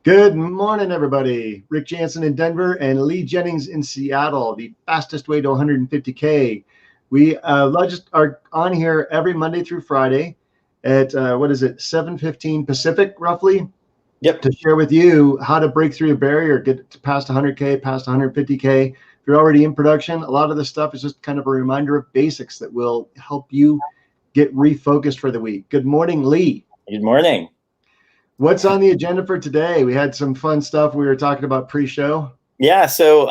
Good morning, everybody. Rick Janson in Denver and Lee Jennings in Seattle, the fastest way to 150K. We just are on here every Monday through Friday at, 7:15 Pacific, roughly, Yep. to share with you how to break through a barrier, get to past 100K, past 150K. If you're already in production, a lot of this stuff is just kind of a reminder of basics that will help you get refocused for the week. Good morning, Lee. Good morning. What's on the agenda for today? We had some fun stuff we were talking about pre-show. Yeah, so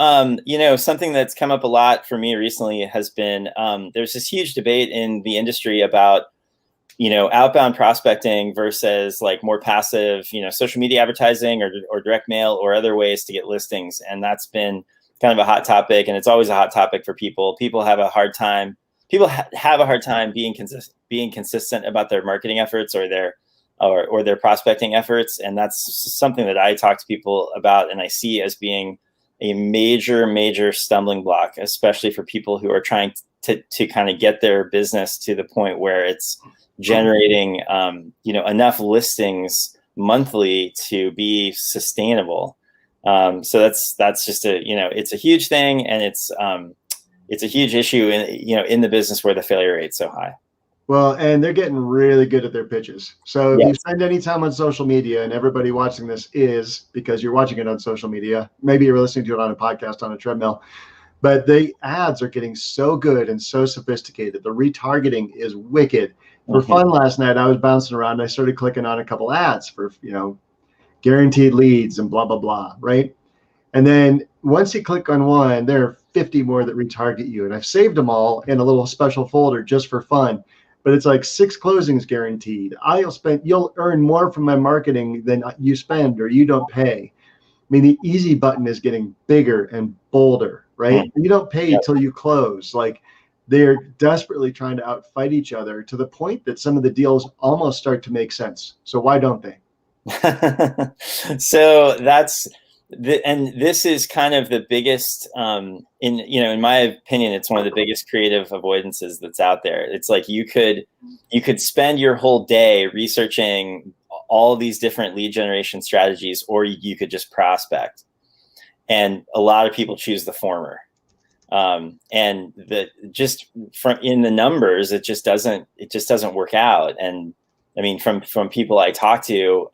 something that's come up a lot for me recently has been there's this huge debate in the industry about outbound prospecting versus like more passive social media advertising or direct mail or other ways to get listings, and that's been kind of a hot topic, and it's always a hot topic for people. People have a hard time being consistent about their marketing efforts or their prospecting efforts. And that's something that I talk to people about and I see as being a major stumbling block, especially for people who are trying to kind of get their business to the point where it's generating enough listings monthly to be sustainable. So that's just it's a huge thing, and it's a huge issue in the business where the failure rate's so high. Well, and they're getting really good at their pitches. So Yes. if you spend any time on social media, and everybody watching this is because you're watching it on social media, maybe you're listening to it on a podcast on a treadmill, but the ads are getting so good and so sophisticated. The retargeting is wicked. For fun last night, I was bouncing around and I started clicking on a couple ads for, guaranteed leads and blah, blah, blah, right? And then once you click on one, there are 50 more that retarget you. And I've saved them all in a little special folder just for fun. But it's like 6 closings guaranteed. You'll earn more from my marketing than you spend or you don't pay. I mean, the easy button is getting bigger and bolder, right? You don't pay till you close. Like, they're desperately trying to outfight each other to the point that some of the deals almost start to make sense. So why don't they? So this is kind of the biggest, in my opinion, it's one of the biggest creative avoidances that's out there. It's like you could spend your whole day researching all these different lead generation strategies, or you could just prospect. And a lot of people choose the former. And just from in the numbers, it just doesn't work out. And I mean, from people I talk to,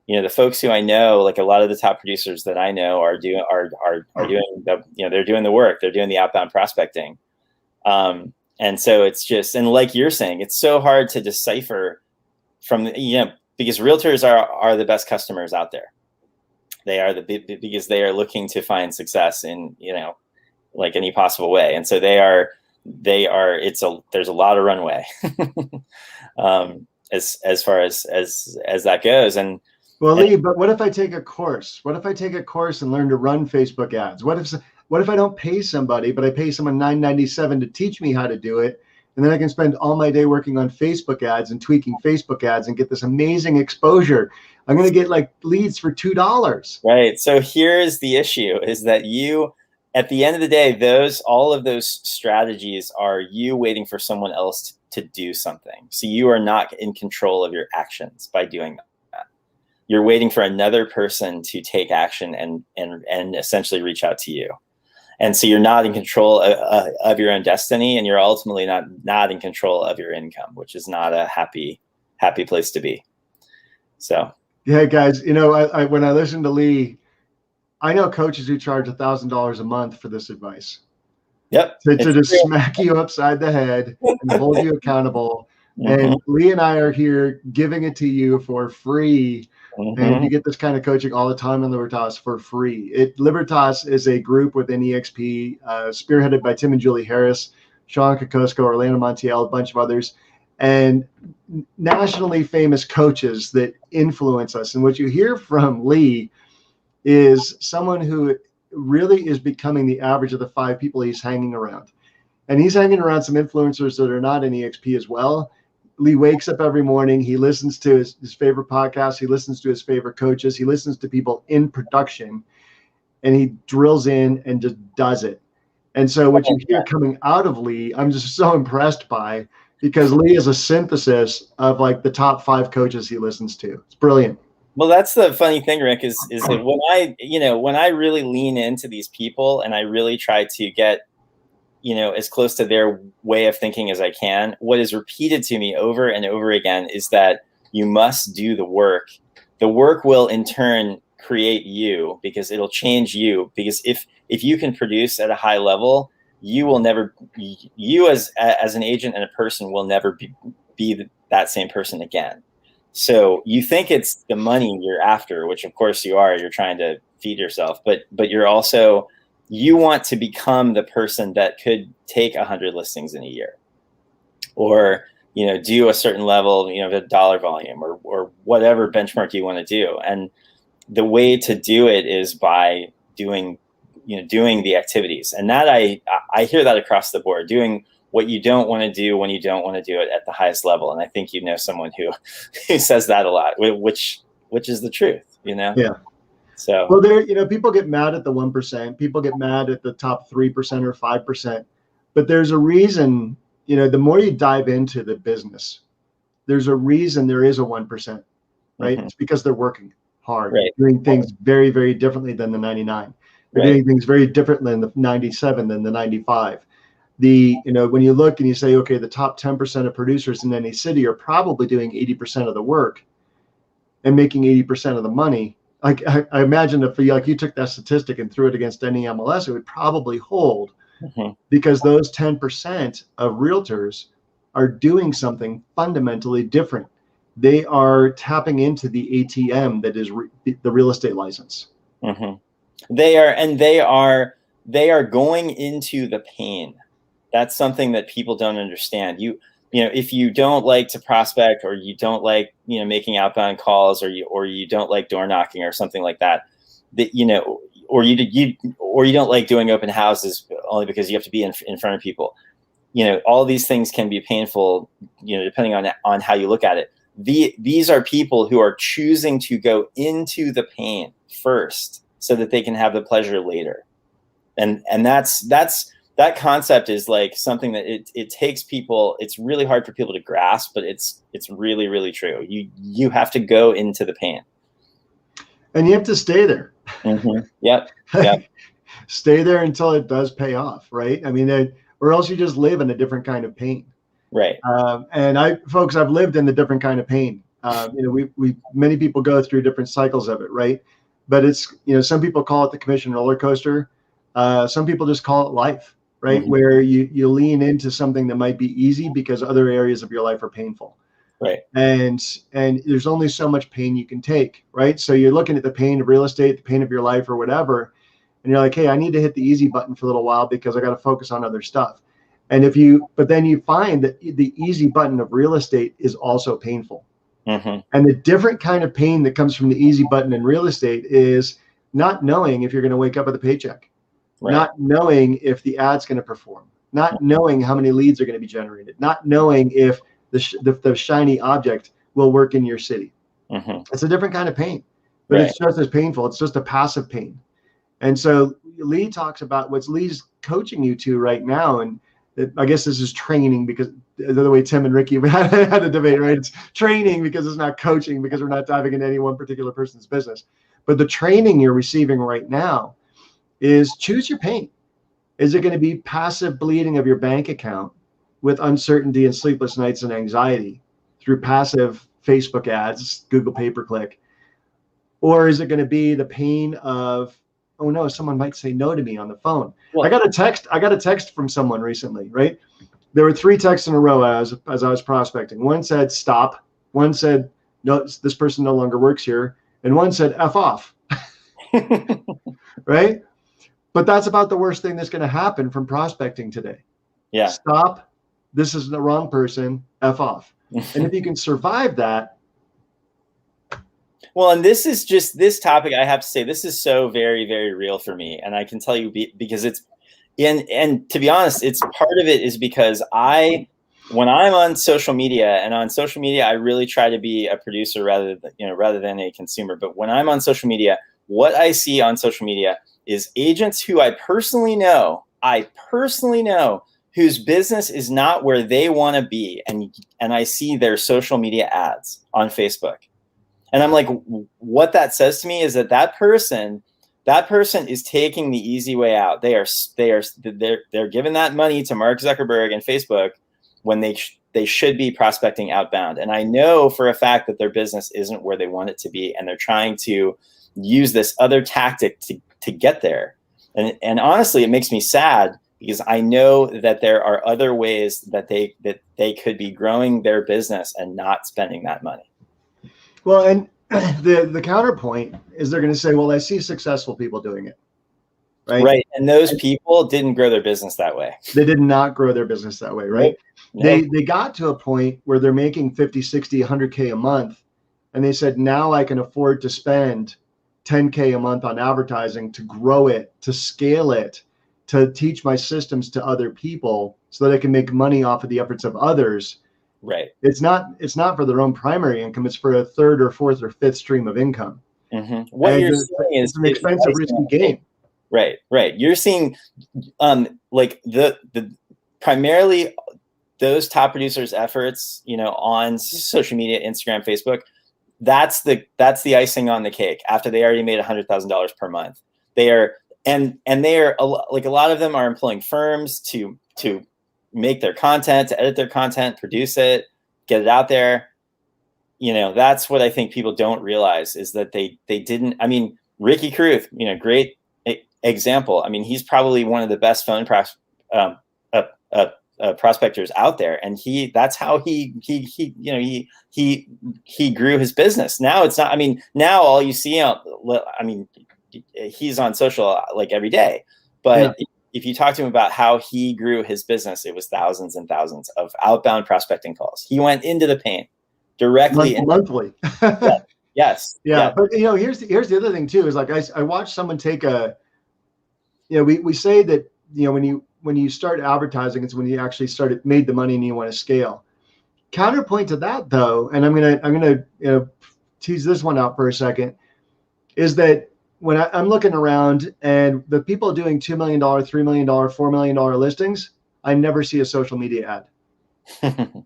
the folks who I know, like a lot of the top producers that I know are doing they're doing the work, they're doing the outbound prospecting. And so it's just, and like you're saying, it's so hard to decipher from, because realtors are the best customers out there. They are because they are looking to find success in, like any possible way. And so there's a lot of runway, as far as that goes. And, well, Lee, but what if I take a course? What if I take a course and learn to run Facebook ads? What if I don't pay somebody, but I pay someone $9.97 to teach me how to do it, and then I can spend all my day working on Facebook ads and tweaking Facebook ads and get this amazing exposure? I'm going to get like leads for $2. Right. So here's the issue: is that at the end of the day, all of those strategies are you waiting for someone else to do something. So you are not in control of your actions by doing that. You're waiting for another person to take action and essentially reach out to you. And so you're not in control of your own destiny, and you're ultimately not in control of your income, which is not a happy place to be. So yeah, guys, I when I listen to Lee, I know coaches who charge $1,000 a month for this advice. Yep. To just smack you upside the head and hold you accountable. And Lee and I are here giving it to you for free. And you get this kind of coaching all the time on Libertas for free. Libertas is a group within EXP, spearheaded by Tim and Julie Harris, Sean Kokosko, Orlando Montiel, a bunch of others, and nationally famous coaches that influence us. And what you hear from Lee is someone who really is becoming the average of the 5 people he's hanging around. And he's hanging around some influencers that are not in EXP as well. Lee wakes up every morning. He listens to his favorite podcasts. He listens to his favorite coaches. He listens to people in production, and he drills in and just does it. And so what you hear coming out of Lee, I'm just so impressed by, because Lee is a synthesis of like the top 5 coaches he listens to. It's brilliant. Well, that's the funny thing, Rick, is that when I really lean into these people and I really try to get, as close to their way of thinking as I can, what is repeated to me over and over again is that you must do the work. The work will in turn create you, because it'll change you. Because if you can produce at a high level, you as an agent and a person will never be that same person again. So you think it's the money you're after, which of course you are. You're trying to feed yourself, but you're also, you want to become the person that could take 100 listings in a year, or do a certain level of a dollar volume, or whatever benchmark you want to do. And the way to do it is by doing the activities. And that I hear that across the board, doing what you don't want to do when you don't want to do it at the highest level. And I think someone who says that a lot, which is the truth, Yeah. So, well, people get mad at the 1%, people get mad at the top 3% or 5%, but there's a reason, the more you dive into the business, there's a reason there is a 1%, right? It's because they're working hard, right, doing things very, very differently than the 99. They're doing things very differently than the 97, than the 95. When you look and you say, okay, the top 10% of producers in any city are probably doing 80% of the work and making 80% of the money. Like I imagine if you took that statistic and threw it against any MLS, it would probably hold, because those 10% of realtors are doing something fundamentally different. They are tapping into the ATM that is the real estate license. They are going into the pain. That's something that people don't understand. If you don't like to prospect, or you don't like, making outbound calls, or you don't like door knocking or something like that, or you don't like doing open houses only because you have to be in front of people. All these things can be painful, depending on how you look at it. These are people who are choosing to go into the pain first so that they can have the pleasure later. And that concept is like something that it takes people. It's really hard for people to grasp, but it's really, really true. You have to go into the pain, and you have to stay there. Yep. Stay there until it does pay off, right? I mean, or else you just live in a different kind of pain, right? And I've lived in the different kind of pain. Many people go through different cycles of it, right? But it's, some people call it the commission roller coaster. Some people just call it life, right? Where you lean into something that might be easy because other areas of your life are painful. Right. And there's only so much pain you can take, right? So you're looking at the pain of real estate, the pain of your life or whatever, and you're like, hey, I need to hit the easy button for a little while because I got to focus on other stuff. But then you find that the easy button of real estate is also painful. And the different kind of pain that comes from the easy button in real estate is not knowing if you're going to wake up with a paycheck, not knowing if the ad's going to perform, not knowing how many leads are going to be generated, not knowing if the shiny object will work in your city. It's a different kind of pain, but it's just as painful. It's just a passive pain. And so Lee talks about what Lee's coaching you to right now. And I guess this is training, because the way Tim and Ricky had a debate, right? It's training because it's not coaching, because we're not diving into any one particular person's business. But the training you're receiving right now is choose your pain. Is it going to be passive bleeding of your bank account with uncertainty and sleepless nights and anxiety through passive Facebook ads, Google pay-per-click? Or is it going to be the pain of, oh no, someone might say no to me on the phone? Well, I got a text from someone recently, right? There were 3 texts in a row as I was prospecting. One said stop, one said no, this person no longer works here, and one said F off. Right? But that's about the worst thing that's going to happen from prospecting today. Yeah. Stop, this is the wrong person, F off. And if you can survive that. Well, and this topic, I have to say, this is so very, very real for me. And I can tell you because it's, and to be honest, it's part of it is because when I'm on social media, I really try to be a producer rather than a consumer. But when I'm on social media, what I see on social media is agents who I personally know, whose business is not where they want to be. And I see their social media ads on Facebook. And I'm like, what that says to me is that person is taking the easy way out. They're giving that money to Mark Zuckerberg and Facebook when they should be prospecting outbound. And I know for a fact that their business isn't where they want it to be, and they're trying to use this other tactic to get there. And honestly, it makes me sad, because I know that there are other ways that they could be growing their business and not spending that money. Well, and the counterpoint is they're going to say, well, I see successful people doing it. Right. Right. And those people didn't grow their business that way. They did not grow their business that way. Right. Nope. They got to a point where they're making 50, 60, 100K a month. And they said, now I can afford to spend 10K a month on advertising to grow it, to scale it, to teach my systems to other people so that I can make money off of the efforts of others. Right. It's not for their own primary income. It's for a third or fourth or fifth stream of income. Mm-hmm. What you're seeing is an expensive, risky game. Right. You're seeing like the primarily those top producers' efforts, on social media, Instagram, Facebook. That's the icing on the cake after they already made $100,000 per month. They are like, a lot of them are employing firms to make their content, to edit their content, produce it, get it out there. That's what I think people don't realize, is that they didn't. I mean, Ricky Caruth, great example. I mean, he's probably one of the best phone prospectors out there, and that's how he grew his business. Now it's not. I mean, now all you see, he's on social like every day, but if you talk to him about how he grew his business, it was thousands and thousands of outbound prospecting calls. He went into the paint directly, monthly. Yeah. Yes. Yeah. But here's the other thing too, is like I watched someone take we say that when you start advertising, it's when you actually made the money and you want to scale. Counterpoint to that, though, and I'm gonna tease this one out for a second, is that when I'm looking around and the people doing $2 million, $3 million, $4 million listings, I never see a social media ad.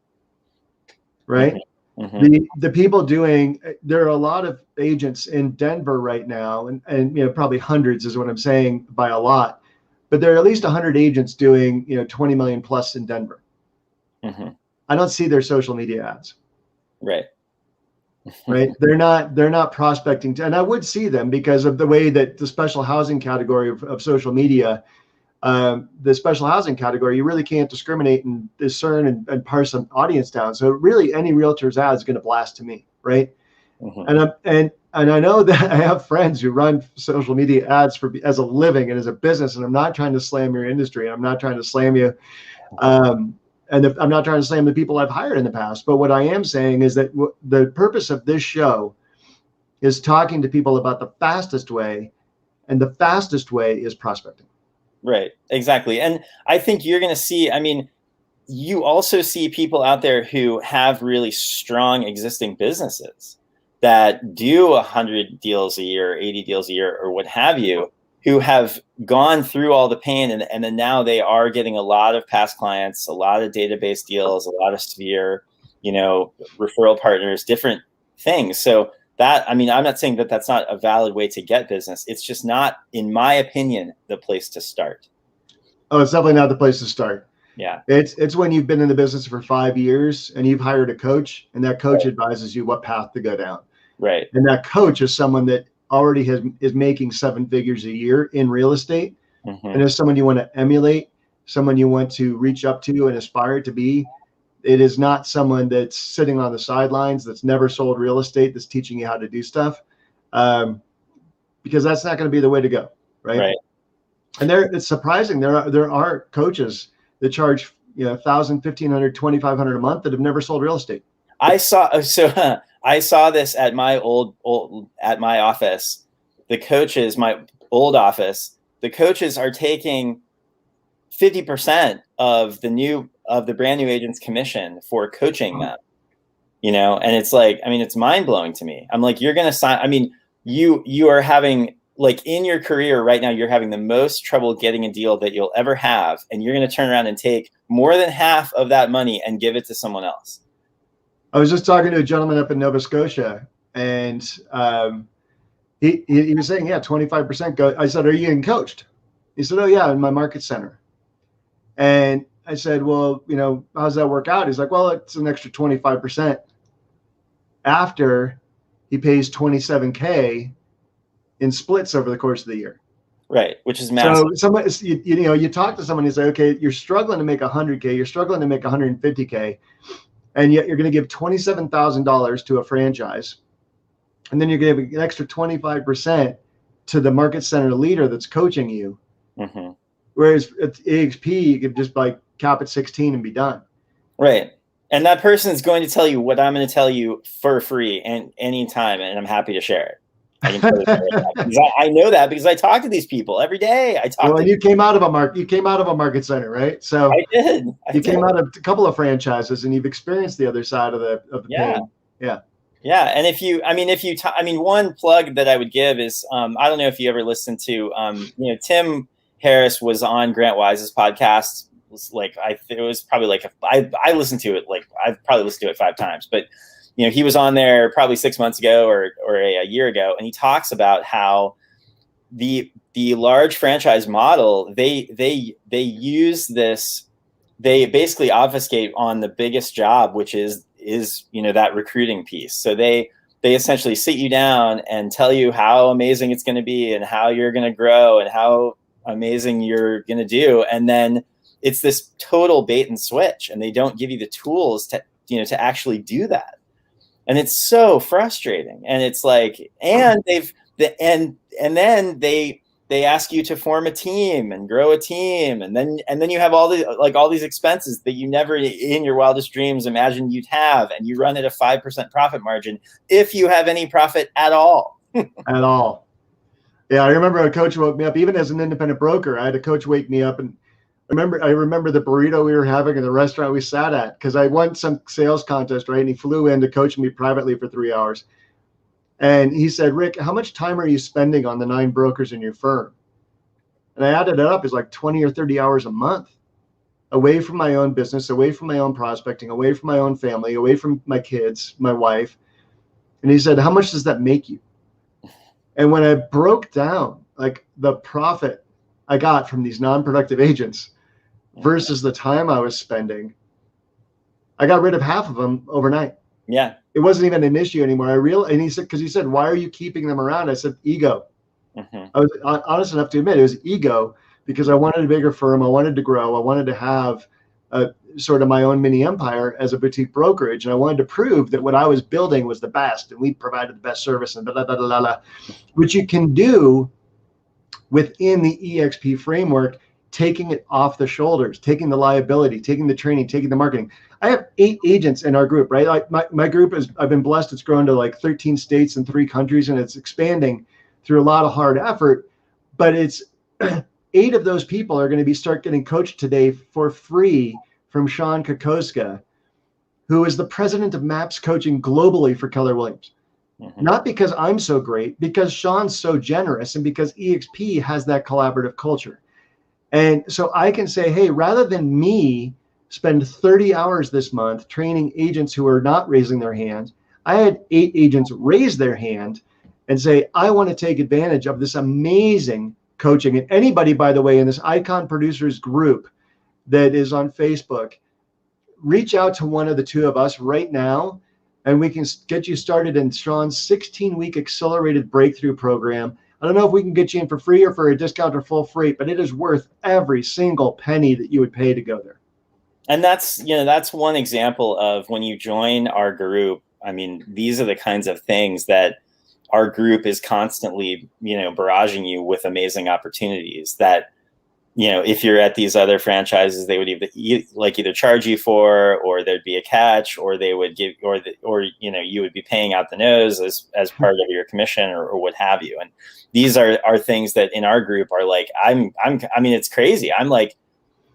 Right? Mm-hmm. The people there are a lot of agents in Denver right now, and probably hundreds is what I'm saying, by a lot, but there are at least 100 agents doing 20 million plus in Denver. Mm-hmm. I don't see their social media ads. Right. Right. They're not prospecting, and I would see them because of the way that the special housing category of social media, the special housing category, you really can't discriminate and discern and parse an audience down. So really any realtor's ad is going to blast to me. Right. Mm-hmm. And I know that I have friends who run social media ads as a living and as a business, and I'm not trying to slam your industry. I'm not trying to slam you. And I'm not trying to slam the people I've hired in the past, but what I am saying is that the purpose of this show is talking to people about the fastest way, and the fastest way is prospecting. Right, exactly. And I think you're going to see, you also see people out there who have really strong existing businesses that do 100 deals a year, 80 deals a year, or what have you, who have gone through all the pain, and then now they are getting a lot of past clients, a lot of database deals, a lot of Sphere, referral partners, different things. So that, I'm not saying that that's not a valid way to get business. It's just not, in my opinion, the place to start. Oh, it's definitely not the place to start. Yeah. It's when you've been in the business for 5 years and you've hired a coach, and that coach advises you what path to go down. Right. And that coach is someone that already is making 7 figures a year in real estate. Mm-hmm. And is someone you want to emulate, someone you want to reach up to and aspire to be. It is not someone that's sitting on the sidelines, that's never sold real estate, that's teaching you how to do stuff, because that's not going to be the way to go. Right. And it's surprising. There are coaches that charge $1,000, $1,500, $2,500 a month that have never sold real estate. I saw this at my my office. The coaches, my old office, the coaches are taking 50% of the brand new agent's commission for coaching them. And it's like, it's mind blowing to me. I'm like, you're going to sign. You are having, like, in your career right now, you're having the most trouble getting a deal that you'll ever have, and you're going to turn around and take more than half of that money and give it to someone else. I was just talking to a gentleman up in Nova Scotia, And he was saying, yeah, 25% go. I said, are you getting coached? He said, oh yeah, in my market center. And I said, well, you know, how does that work out? He's like, well, it's an extra 25% after he pays $27K in splits over the course of the year. Right, which is massive. So somebody, you know, you talk to someone and say, okay, you're struggling to make 100K, you're struggling to make 150K, and yet you're going to give $27,000 to a franchise, and then you're going to give an extra 25% to the market center leader that's coaching you. Mm-hmm. Whereas at EXP, you could just like cap at 16 and be done. Right. And that person is going to tell you what I'm going to tell you for free and anytime, and I'm happy to share it. I can totally share it because I know that because I talk to these people every day. I talk. Well, and you came out of a market center, right? So I did. You came out of a couple of franchises, and you've experienced the other side of the pain. Yeah. Yeah. And if you, one plug that I would give is, I don't know if you ever listened to, you know, Tim Harris was on Grant Wise's podcast. It was probably like, I listened to it, like I've probably listened to it 5 times, but you know, he was on there probably 6 months ago or a year ago. And he talks about how the large franchise model, they use this, they basically obfuscate on the biggest job, which is, you know, that recruiting piece. So they essentially sit you down and tell you how amazing it's going to be and how you're going to grow and how amazing you're going to do. And then it's this total bait and switch, and they don't give you the tools to, you know, to actually do that. And it's so frustrating. And it's like, and then they ask you to form a team and grow a team. And then you have all these expenses that you never in your wildest dreams imagined you'd have. And you run at a 5% profit margin if you have any profit at all. At all. Yeah. I remember a coach woke me up, even as an independent broker. I had a coach wake me up, and I remember the burrito we were having in the restaurant we sat at, because I won some sales contest, right? And he flew in to coach me privately for 3 hours. And he said, Rick, how much time are you spending on the 9 brokers in your firm? And I added it up. It's like 20 or 30 hours a month away from my own business, away from my own prospecting, away from my own family, away from my kids, my wife. And he said, how much does that make you? And when I broke down like the profit I got from these non-productive agents versus the time I was spending, I got rid of half of them overnight. Yeah. It wasn't even an issue anymore. And he said, because he said, why are you keeping them around? I said, ego. Mm-hmm. I was honest enough to admit it was ego, because I wanted a bigger firm. I wanted to grow. I wanted to have sort of my own mini empire as a boutique brokerage. And I wanted to prove that what I was building was the best, and we provided the best service, and blah, blah, blah, blah, blah, which you can do within the EXP framework, taking it off the shoulders, taking the liability, taking the training, taking the marketing. I have 8 agents in our group, right? Like my group I've been blessed. It's grown to like 13 states and 3 countries, and it's expanding through a lot of hard effort. But it's 8 of those people are going to start getting coached today for free from Sean Kokoska, who is the president of MAPS coaching globally for Keller Williams. Mm-hmm. Not because I'm so great, because Sean's so generous, and because EXP has that collaborative culture. And so I can say, hey, rather than me spend 30 hours this month training agents who are not raising their hands, I had 8 agents raise their hand and say, I want to take advantage of this amazing coaching. And anybody, by the way, in this Icon Producers group that is on Facebook, reach out to one of the 2 of us right now, and we can get you started in Sean's 16-week accelerated breakthrough program. I don't know if we can get you in for free or for a discount or full freight, but it is worth every single penny that you would pay to go there. And that's one example of when you join our group. I mean, these are the kinds of things that our group is constantly, barraging you with amazing opportunities that, if you're at these other franchises, they would either charge you for, or there'd be a catch, or they would give, or you would be paying out the nose as part of your commission or what have you. And these are things that in our group are like, it's crazy. I'm like,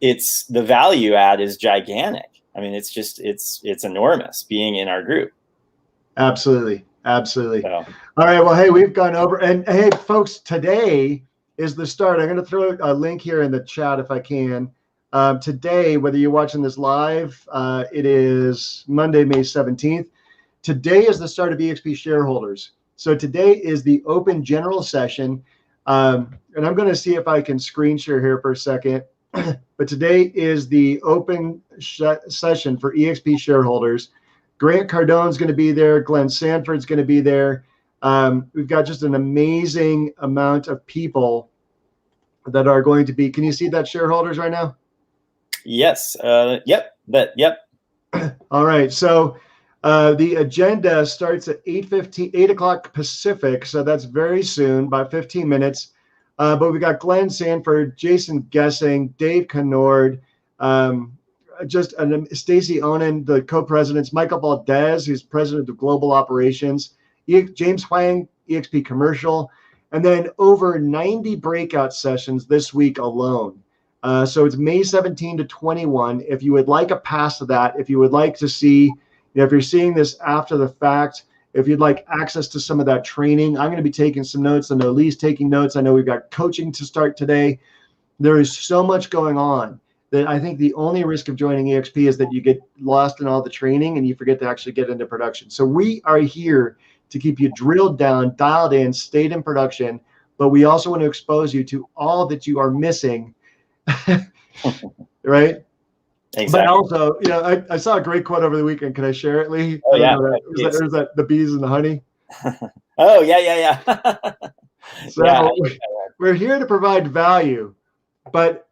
it's the value add is gigantic. I mean, it's enormous being in our group. Absolutely. So. All right. Well, hey, we've gone over, and hey, folks, today is the start. I'm going to throw a link here in the chat if I can. Today, whether you're watching this live, it is Monday, May 17th. today is the start of EXP shareholders. So today is the open general session. And I'm going to see if I can screen share here for a second. But today is the open session for EXP shareholders. Grant Cardone's going to be there. Glenn Sanford's going to be there. We've got just an amazing amount of people that are going to be. Can you see that, shareholders, right now? Yes. Yep. Yep. All right. So the agenda starts at 8 o'clock Pacific. So that's very soon, about 15 minutes. But we got Glenn Sanford, Jason Gessing, Dave Canord, Stacy Onan, the co-presidents, Michael Valdez, who's president of global operations, James Huang, EXP commercial, and then over 90 breakout sessions this week alone. So it's May 17 to 21. If you would like a pass to that, if you would like to see, if you're seeing this after the fact, if you'd like access to some of that training, I'm going to be taking some notes. I know Lee's taking notes. I know we've got coaching to start today. There is so much going on that I think the only risk of joining EXP is that you get lost in all the training and you forget to actually get into production. So we are here to keep you drilled down, dialed in, stayed in production, but we also want to expose you to all that you are missing, right? Exactly. But also, I saw a great quote over the weekend. Can I share it, Lee? Oh, yeah. Is that the bees and the honey? Oh, yeah. So yeah, we're here to provide value, but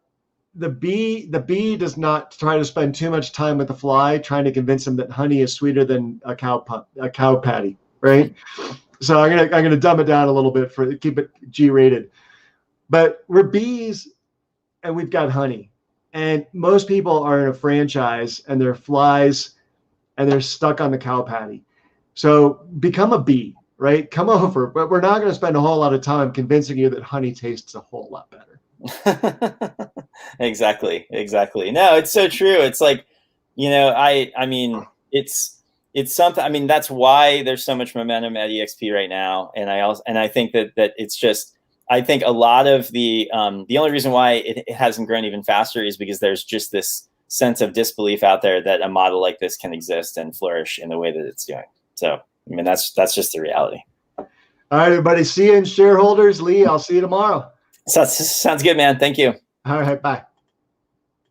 the bee does not try to spend too much time with the fly trying to convince him that honey is sweeter than a cow patty, right? So I'm gonna dumb it down a little bit for keep it G-rated. But we're bees and we've got honey. And most people are in a franchise and they're flies and they're stuck on the cow patty. So become a bee, right? Come over, but we're not going to spend a whole lot of time convincing you that honey tastes a whole lot better. Exactly. No, it's so true. It's like, I mean, it's something. I mean, that's why there's so much momentum at EXP right now. And I think that it's just. I think a lot of the only reason why it hasn't grown even faster is because there's just this sense of disbelief out there that a model like this can exist and flourish in the way that it's doing. So, I mean, that's just the reality. All right, everybody. See you in shareholders. Lee, I'll see you tomorrow. Sounds good, man. Thank you. All right, bye.